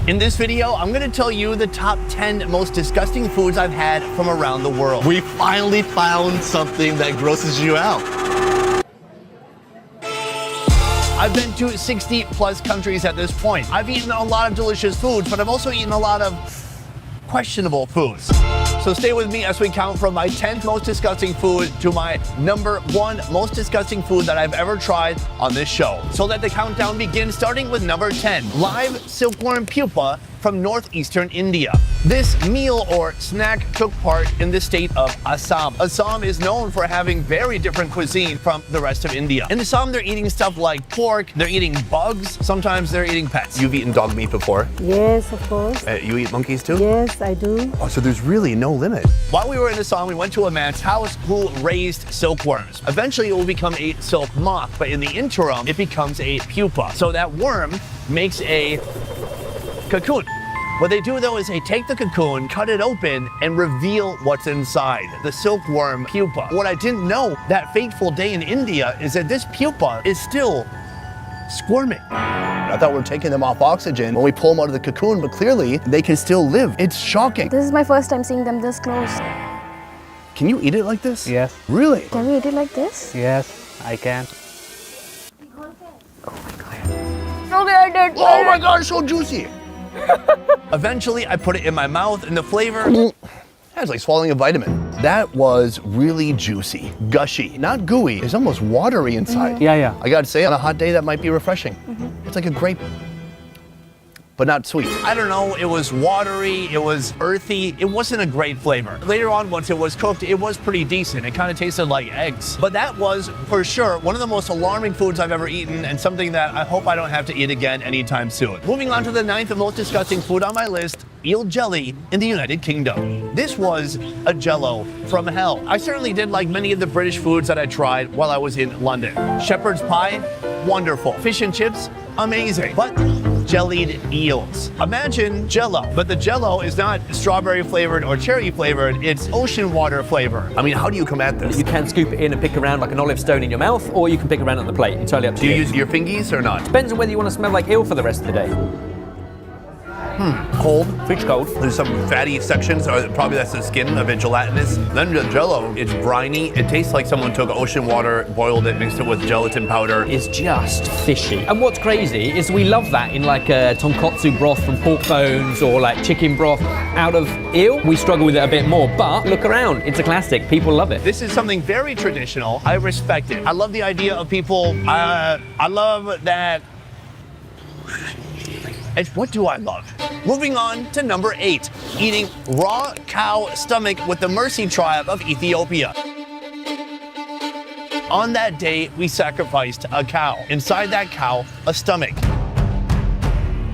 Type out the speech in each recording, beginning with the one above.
In this video, I'm gonna tell you the top 10 most disgusting foods I've had from around the world. We finally found something that grosses you out. I've been to 60 plus countries at this point. I've eaten a lot of delicious foods, but I've also eaten a lot of questionable foods. So stay with me as we count from my 10th most disgusting food to my number 1 most disgusting food that I've ever tried on this show. So let the countdown begin, starting with number 10, live silkworm pupa from northeastern India. This meal or snack took part in the state of Assam. Assam is known for having very different cuisine from the rest of India. In Assam, they're eating stuff like pork, they're eating bugs, sometimes they're eating pets. You've eaten dog meat before? Yes, of course. You eat monkeys too? Yes, I do. Oh, so there's really no limit. While we were in Assam, we went to a man's house who raised silkworms. Eventually, it will become a silk moth, but in the interim, it becomes a pupa. So that worm makes a cocoon. What they do though is they take the cocoon, cut it open, and reveal what's inside, the silkworm pupa. What I didn't know that fateful day in India is that this pupa is still squirming. I thought we were taking them off oxygen when we pull them out of the cocoon, but clearly they can still live. It's shocking. This is my first time seeing them this close. Can you eat it like this? Yes. Really? Can we eat it like this? Yes, I can. Oh my God, it's so juicy. Eventually, I put it in my mouth, and the flavor, it's like swallowing a vitamin. That was really juicy, gushy, not gooey. It's almost watery inside. Yeah. I gotta say, on a hot day, that might be refreshing. It's like a grape, but not sweet. I don't know, it was watery, it was earthy, it wasn't a great flavor. Later on, once it was cooked, it was pretty decent. It kind of tasted like eggs. But that was, for sure, one of the most alarming foods I've ever eaten, and something that I hope I don't have to eat again anytime soon. Moving on to the 9th most disgusting food on my list, eel jelly in the United Kingdom. This was a jello from hell. I certainly did like many of the British foods that I tried while I was in London. Shepherd's pie, wonderful. Fish and chips, amazing. But jellied eels. Imagine Jello, but the Jello is not strawberry flavored or cherry flavored, it's ocean water flavor. I mean, how do you come at this? You can scoop it in and pick around like an olive stone in your mouth, or you can pick around on the plate. Entirely up to Do you. you use your fingies or not? Depends on whether you want to smell like eel for the rest of the day. Cold. Food's cold. There's some fatty sections, or probably that's the skin, a bit gelatinous. Then the Jello, it's briny. It tastes like someone took ocean water, boiled it, mixed it with gelatin powder. It's just fishy. And what's crazy is we love that in like a tonkotsu broth from pork bones or like chicken broth out of eel. We struggle with it a bit more, but look around. It's a classic. People love it. This is something very traditional. I respect it. I love the idea of people, I love that. And what do I love? Moving on to number 8, eating raw cow stomach with the Mercy tribe of Ethiopia. On that day, we sacrificed a cow. Inside that cow, a stomach.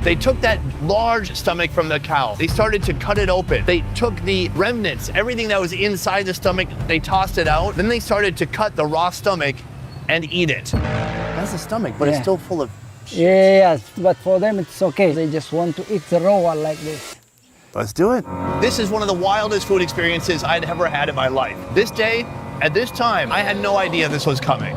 They took that large stomach from the cow. They started to cut it open. They took the remnants, everything that was inside the stomach, they tossed it out. Then they started to cut the raw stomach and eat it. That's the stomach, but it's still full of Yes, but for them it's okay. They just want to eat the raw one like this. Let's do it. This is one of the wildest food experiences I'd ever had in my life. This day, at this time, I had no idea this was coming.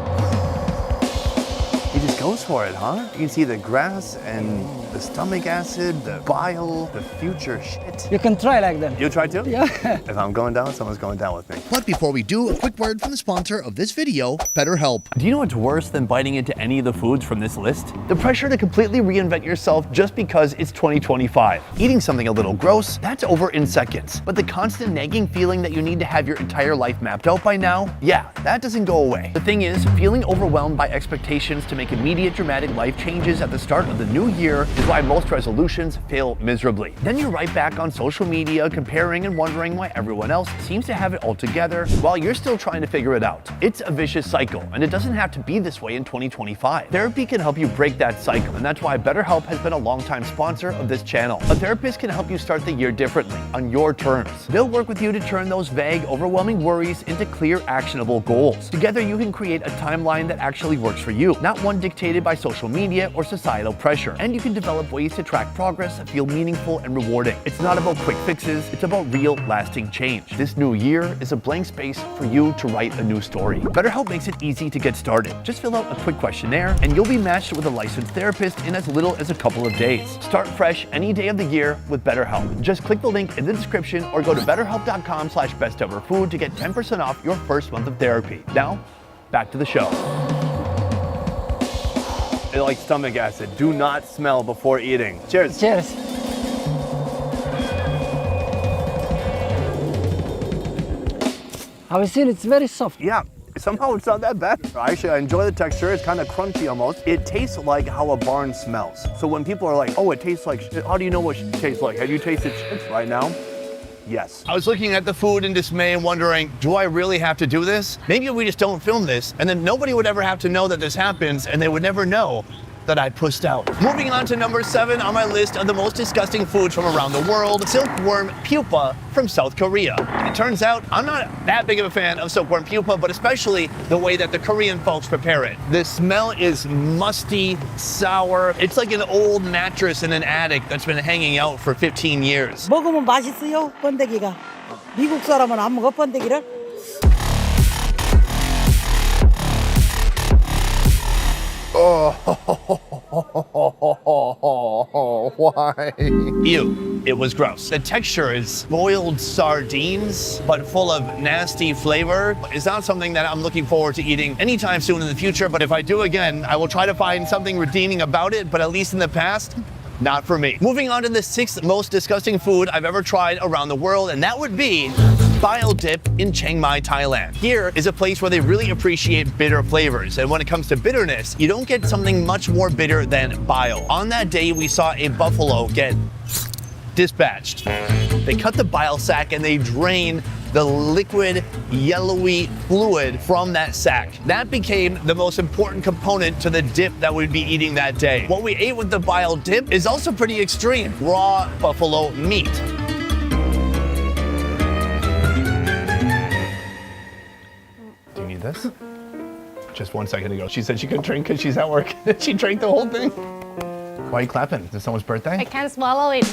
He just goes for it, huh? You can see the grass and the stomach acid, the bile, the future shit. You can try like that. You try too? Yeah. If I'm going down, someone's going down with me. But before we do, a quick word from the sponsor of this video, BetterHelp. Do you know what's worse than biting into any of the foods from this list? The pressure to completely reinvent yourself just because it's 2025. Eating something a little gross, that's over in seconds. But the constant nagging feeling that you need to have your entire life mapped out by now, yeah, that doesn't go away. The thing is, feeling overwhelmed by expectations to make immediate dramatic life changes at the start of the new year is why most resolutions fail miserably. Then you're right back on social media comparing and wondering why everyone else seems to have it all together while you're still trying to figure it out. It's a vicious cycle, and it doesn't have to be this way in 2025. Therapy can help you break that cycle, and that's why BetterHelp has been a longtime sponsor of this channel. A therapist can help you start the year differently, on your terms. They'll work with you to turn those vague, overwhelming worries into clear, actionable goals. Together, you can create a timeline that actually works for you, not one dictated dictated by social media or societal pressure. And you can develop ways to track progress that feel meaningful and rewarding. It's not about quick fixes, it's about real, lasting change. This new year is a blank space for you to write a new story. BetterHelp makes it easy to get started. Just fill out a quick questionnaire and you'll be matched with a licensed therapist in as little as a couple of days. Start fresh any day of the year with BetterHelp. Just click the link in the description or go to betterhelp.com/besteverfood to get 10% off your first month of therapy. Now, back to the show. It's like stomach acid. Do not smell before eating. Cheers. Cheers. Have you seen? It's very soft. Yeah. Somehow it's not that bad. Actually, I enjoy the texture. It's kind of crunchy almost. It tastes like how a barn smells. So when people are like, oh, it tastes like shit, how do you know what shit tastes like? Have you tasted shit right now? Yes. I was looking at the food in dismay and wondering, do I really have to do this? Maybe we just don't film this and then nobody would ever have to know that this happens and they would never know that I pushed out. Moving on to number 7 on my list of the most disgusting foods from around the world, silkworm pupa from South Korea. It turns out I'm not that big of a fan of silkworm pupa, but especially the way that the Korean folks prepare it. The smell is musty, sour. It's like an old mattress in an attic that's been hanging out for 15 years. 먹으면 맛있어요, 번데기가. 미국 사람은 안 먹어, 번데기를. Why? Ew, it was gross. The texture is boiled sardines, but full of nasty flavor. It's not something that I'm looking forward to eating anytime soon in the future, but if I do again, I will try to find something redeeming about it, but at least in the past, not for me. Moving on to the 6th most disgusting food I've ever tried around the world, and that would be bile dip in Chiang Mai, Thailand. Here is a place where they really appreciate bitter flavors. And when it comes to bitterness, you don't get something much more bitter than bile. On that day, we saw a buffalo get dispatched. They cut the bile sac and they drain the liquid, yellowy fluid from that sac. That became the most important component to the dip that we'd be eating that day. What we ate with the bile dip is also pretty extreme. Raw buffalo meat. Do you need this? Just 1 second ago, she said she couldn't drink because she's at work. She drank the whole thing. Why are you clapping? Is it someone's birthday? I can't swallow it.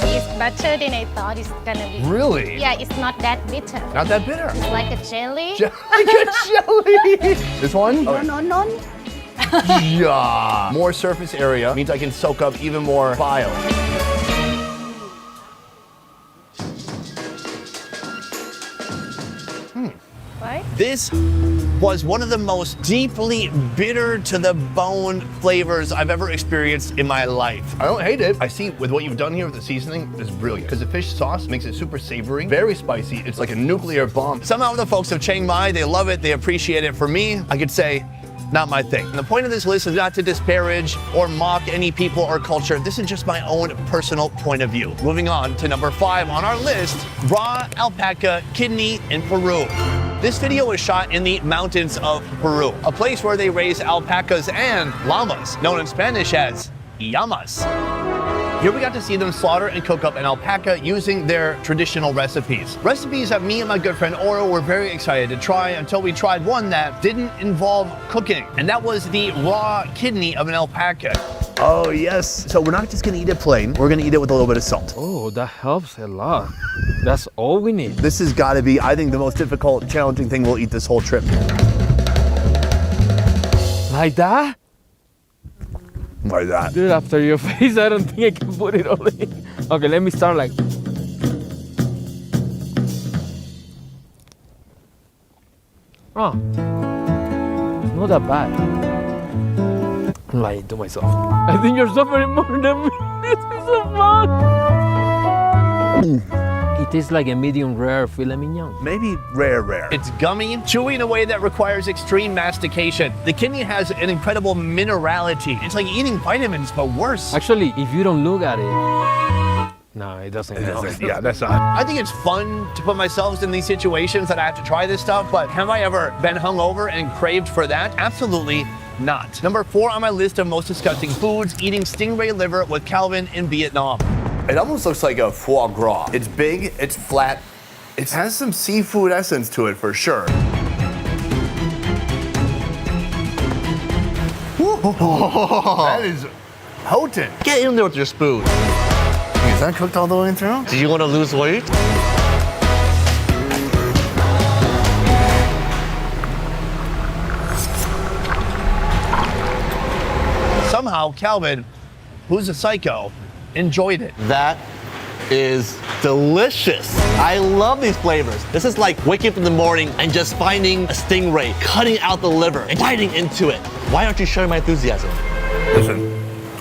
It's better than I thought it's gonna be. Really? Yeah, it's not that bitter. Not that bitter. It's like a jelly. Like a jelly. This one? No. Yeah. More surface area means I can soak up even more bile. Right? This was one of the most deeply bitter to the bone flavors I've ever experienced in my life. I don't hate it. I see with what you've done here with the seasoning is brilliant because the fish sauce makes it super savory, very spicy. It's like a nuclear bomb. Somehow the folks of Chiang Mai, they love it, they appreciate it. For me, I could say, not my thing. And the point of this list is not to disparage or mock any people or culture. This is just my own personal point of view. Moving on to number 5 on our list, raw alpaca kidney in Peru. This video was shot in the mountains of Peru, a place where they raise alpacas and llamas, known in Spanish as llamas. Here we got to see them slaughter and cook up an alpaca using their traditional recipes. Recipes that me and my good friend Oro were very excited to try until we tried one that didn't involve cooking, and that was the raw kidney of an alpaca. Oh yes, so we're not just gonna eat it plain, we're gonna eat it with a little bit of salt. Oh, that helps a lot. That's all we need. This has gotta be, I think, the most difficult, challenging thing we'll eat this whole trip. Like that? Like that. Dude, after your face, I don't think I can put it all in. Okay, let me start like. Oh, it's not that bad. I'm lying to myself. I think you're suffering more than me. This is so fun. It tastes like a medium rare filet mignon. Maybe rare. It's gummy, chewy in a way that requires extreme mastication. The kidney has an incredible minerality. It's like eating vitamins, but worse. Actually, if you don't look at it, no, it doesn't. Yeah, that's not. I think it's fun to put myself in these situations that I have to try this stuff, but have I ever been hungover and craved for that? Absolutely not. Number 4 on my list of most disgusting foods, eating stingray liver with Calvin in Vietnam. It almost looks like a foie gras. It's big, it's flat, it has some seafood essence to it for sure. Woo. That is potent. Get in there with your spoon. Is that cooked all the way through? Do you want to lose weight? Somehow, Calvin, who's a psycho, enjoyed it. That is delicious. I love these flavors. This is like waking up in the morning and just finding a stingray, cutting out the liver and biting into it. Why aren't you sharing my enthusiasm? Listen,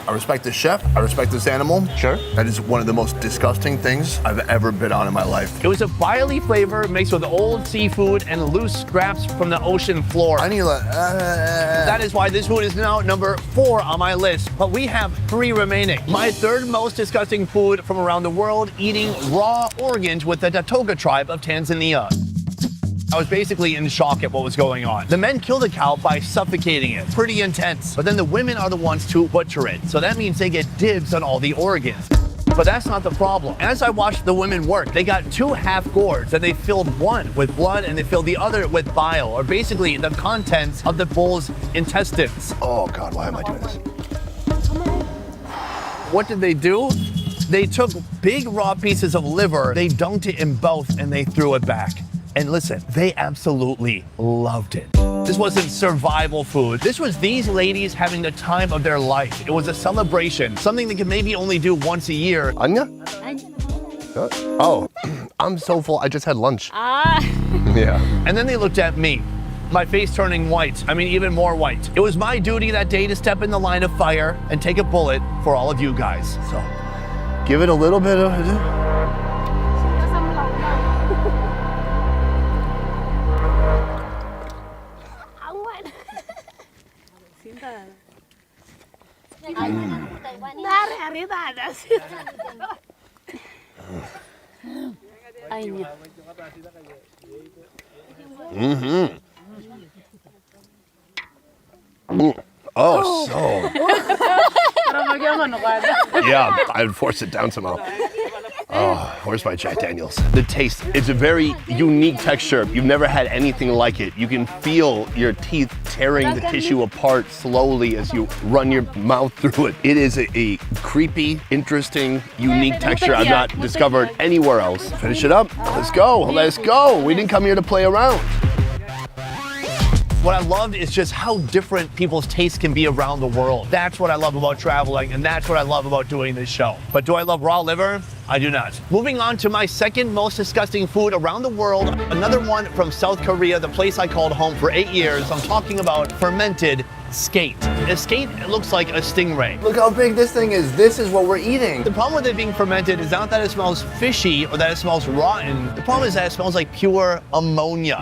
I respect this chef. I respect this animal. Sure. That is one of the most disgusting things I've ever been on in my life. It was a biley flavor mixed with old seafood and loose scraps from the ocean floor. I need to That is why this food is now number 4 on my list, but we have 3 remaining. My third most disgusting food from around the world, eating raw organs with the Datoga tribe of Tanzania. I was basically in shock at what was going on. The men kill the cow by suffocating it. Pretty intense. But then the women are the ones to butcher it. So that means they get dibs on all the organs. But that's not the problem. As I watched the women work, they got 2 half gourds and they filled one with blood and they filled the other with bile, or basically the contents of the bull's intestines. Oh God, why am I doing this? What did they do? They took big raw pieces of liver, they dunked it in both and they threw it back. And listen, they absolutely loved it. This wasn't survival food. This was these ladies having the time of their life. It was a celebration, something they could maybe only do once a year. Anya? Oh, I'm so full. I just had lunch. Yeah. And then they looked at me, my face turning white. I mean, even more white. It was my duty that day to step in the line of fire and take a bullet for all of you guys. So, Give it a little bit of... Oh, so. Yeah, I'd force it down somehow. Oh, where's my Jack Daniels? The taste, it's a very unique texture. You've never had anything like it. You can feel your teeth tearing the tissue apart slowly as you run your mouth through it. It is a creepy, interesting, unique texture I've not discovered anywhere else. Finish it up. Let's go. Let's go. We didn't come here to play around. what I loved is just how different people's tastes can be around the world. That's what I love about traveling, and that's what I love about doing this show. But do I love raw liver? I do not. Moving on to my second most disgusting food around the world, another one from South Korea, the place I called home for 8 years. I'm talking about fermented skate. A skate looks like a stingray. Look how big this thing is. This is what we're eating. The problem with it being fermented is not that it smells fishy or that it smells rotten. The problem is that it smells like pure ammonia.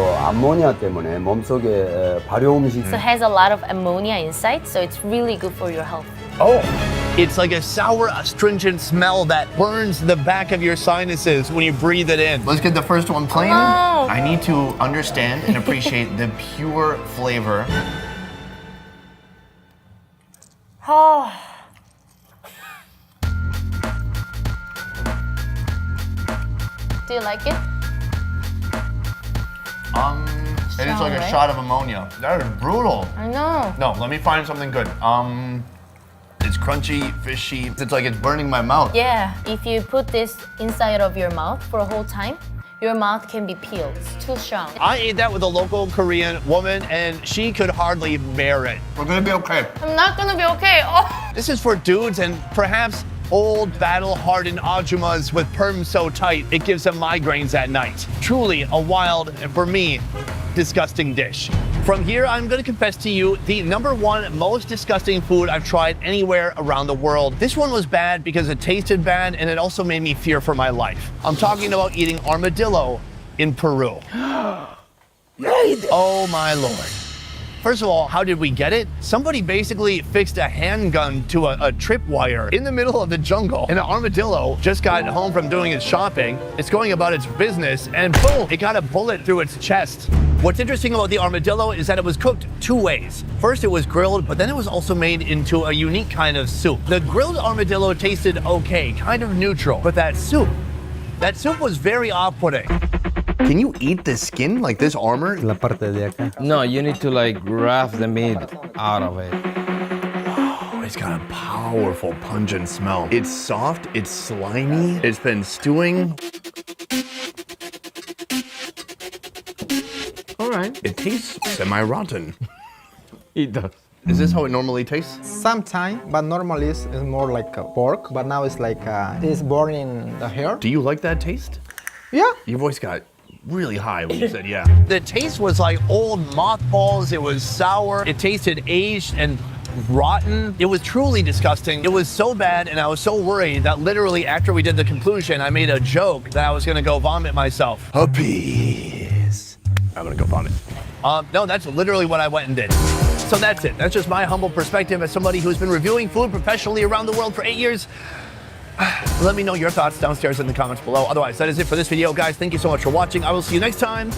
암모니아 때문에 몸속에 발효 음식. So it has a lot of ammonia inside, so it's really good for your health. Oh, it's like a sour, astringent smell that burns the back of your sinuses when you breathe it in. Let's get the first one plain. Oh. I need to understand and appreciate the pure flavor. Oh. Do you like it? It is like a shot of ammonia. That is brutal. I know. No, let me find something good. It's crunchy, fishy. It's like it's burning my mouth. Yeah, if you put this inside of your mouth for a whole time, your mouth can be peeled. It's too strong. I ate that with a local Korean woman, and she could hardly bear it. We're gonna be okay. I'm not gonna be okay. Oh. This is for dudes and perhaps old battle-hardened ajumas with perms so tight it gives them migraines at night. Truly a wild, and for me, disgusting dish. From here, I'm gonna confess to you the #1 most disgusting food I've tried anywhere around the world. This one was bad because it tasted bad and it also made me fear for my life. I'm talking about eating armadillo in Peru. Oh my Lord. First of all, how did we get it? Somebody basically fixed a handgun to a tripwire in the middle of the jungle, and an armadillo just got home from doing its shopping. It's going about its business, and boom, it got a bullet through its chest. What's interesting about the armadillo is that it was cooked 2 ways. First, it was grilled, but then it was also made into a unique kind of soup. The grilled armadillo tasted okay, kind of neutral, but that soup was very off-putting. Can you eat the skin like this armor? La parte de acá. No, you need to like grab the meat out of it. Oh, it's got a powerful, pungent smell. It's soft, it's slimy, it's been stewing. All right. It tastes semi-rotten. It does. Is this how it normally tastes? Sometimes, but normally it's more like a pork, but now it's like it's born in the hair. Do you like that taste? Yeah. Your voice got really high when you said yeah. The taste was like old mothballs. It was sour. It tasted aged and rotten. It was truly disgusting. It was so bad, and I was so worried that literally after we did the conclusion, I made a joke that I was gonna go vomit myself. Appease. I'm gonna go vomit. No, that's literally what I went and did. So that's it. That's just my humble perspective as somebody who's been reviewing food professionally around the world for 8 years. Let me know your thoughts downstairs in the comments below. Otherwise, that is it for this video, guys. Thank you so much for watching. I will see you next time.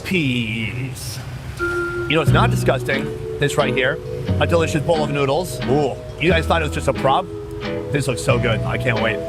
Peace. You know, it's not disgusting. This right here, a delicious bowl of noodles. Ooh, you guys thought it was just a prop? This looks so good. I can't wait.